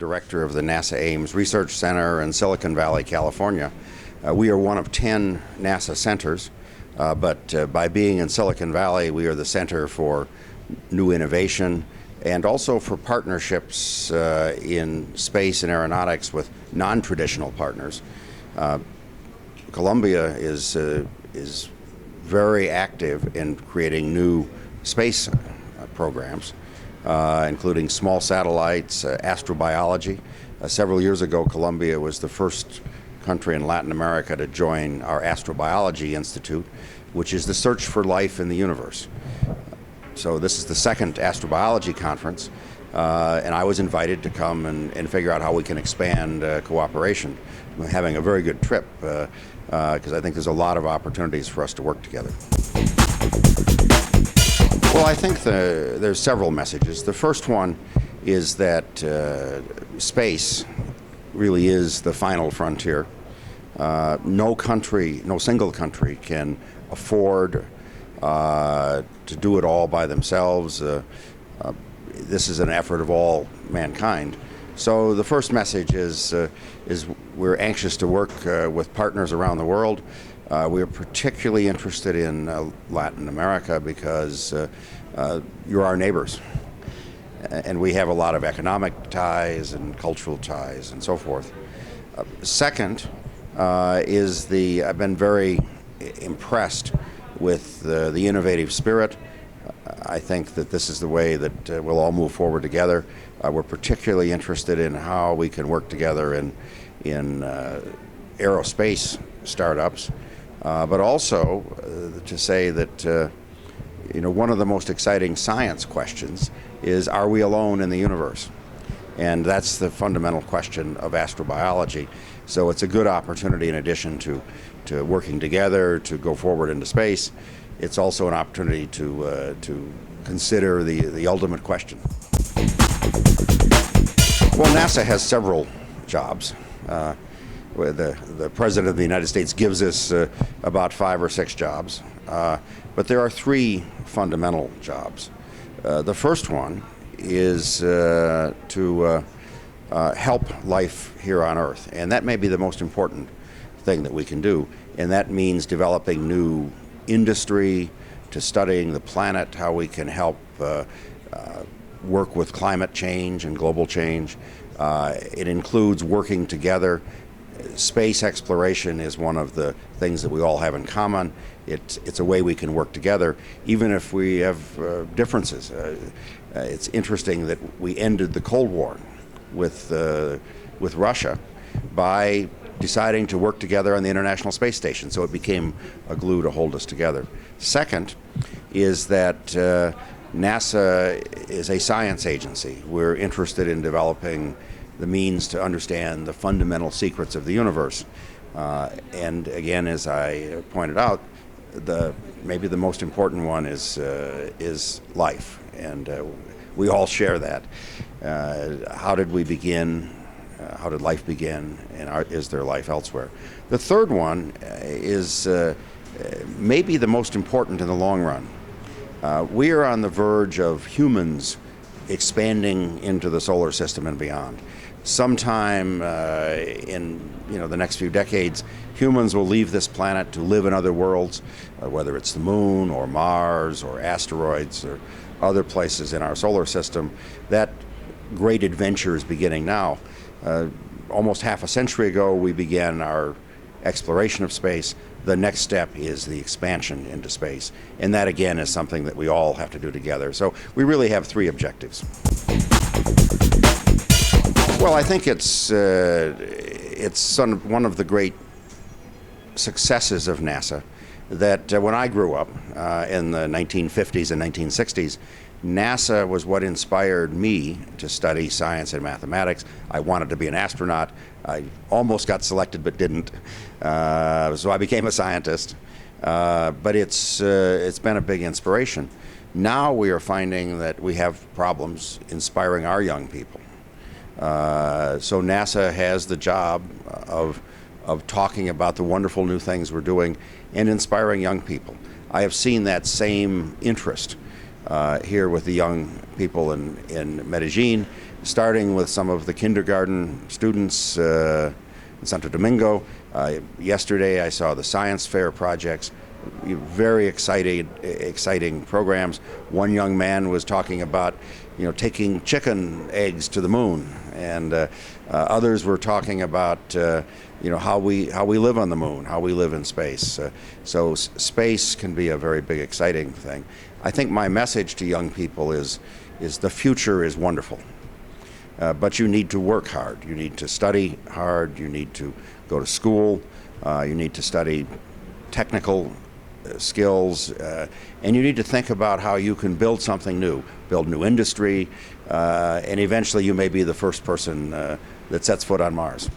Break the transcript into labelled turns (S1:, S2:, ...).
S1: director of the NASA Ames Research Center in Silicon Valley, California. We are one of 10 NASA centers, but by being in Silicon Valley, we are the center for new innovation and also for partnerships in space and aeronautics with non-traditional partners. Columbia is very active in creating new space programs, including small satellites, astrobiology. Several years ago, Columbia was the first country in Latin America to join our Astrobiology Institute, which is the search for life in the universe. So this is the second astrobiology conference, and I was invited to come and figure out how we can expand cooperation. We're having a very good trip because I think there's a lot of opportunities for us to work together. Well, I think there's several messages. The first one is that space really is the final frontier. No single country can afford to do it all by themselves. This is an effort of all mankind. So the first message is we're anxious to work with partners around the world. We are particularly interested in Latin America because you're our neighbors. And we have a lot of economic ties and cultural ties and so forth. Second I've been very impressed with the innovative spirit. I think that this is the way that we'll all move forward together. We're particularly interested in how we can work together in aerospace startups, but also to say that one of the most exciting science questions is, are we alone in the universe? And that's the fundamental question of astrobiology. So it's a good opportunity, in addition to working together to go forward into space. It's also an opportunity to consider the ultimate question. Well, NASA has several jobs. The President of the United States gives us about 5 or 6 jobs, but there are 3 fundamental jobs. The first one is to help life here on Earth, and that may be the most important thing that we can do, and that means developing new industry, to studying the planet, how we can help work with climate change and global change. It includes working together. Space exploration is one of the things that we all have in common. It's a way we can work together, even if we have differences. It's interesting that we ended the Cold War with Russia by deciding to work together on the International Space Station, so it became a glue to hold us together. Second is that NASA is a science agency. We're interested in developing the means to understand the fundamental secrets of the universe. And again, as I pointed out, maybe the most important one is life, and we all share that. How did we begin? How did life begin? And is there life elsewhere? The third one is maybe the most important in the long run. We are on the verge of humans expanding into the solar system and beyond. Sometime in the next few decades, humans will leave this planet to live in other worlds, whether it's the moon or Mars or asteroids or other places in our solar system. That great adventure is beginning now. Almost half a century ago, we began our exploration of space. The next step is the expansion into space, and that again is something that we all have to do together. So we really have 3 objectives. Well, I think it's one of the great successes of NASA that when I grew up in the 1950s and 1960s, NASA was what inspired me to study science and mathematics. I wanted to be an astronaut. I almost got selected but didn't, so I became a scientist. But it's been a big inspiration. Now we are finding that we have problems inspiring our young people. So NASA has the job of talking about the wonderful new things we're doing and inspiring young people. I have seen that same interest here with the young people in Medellin, starting with some of the kindergarten students in Santo Domingo. Yesterday I saw the science fair projects, very exciting programs. One young man was talking about taking chicken eggs to the moon, and others were talking about how we live on the moon, how we live in space. So space can be a very big, exciting thing. I think my message to young people is the future is wonderful, but you need to work hard. You need to study hard. You need to go to school. You need to study technical skills, and you need to think about how you can build something new, build new industry, and eventually you may be the first person that sets foot on Mars.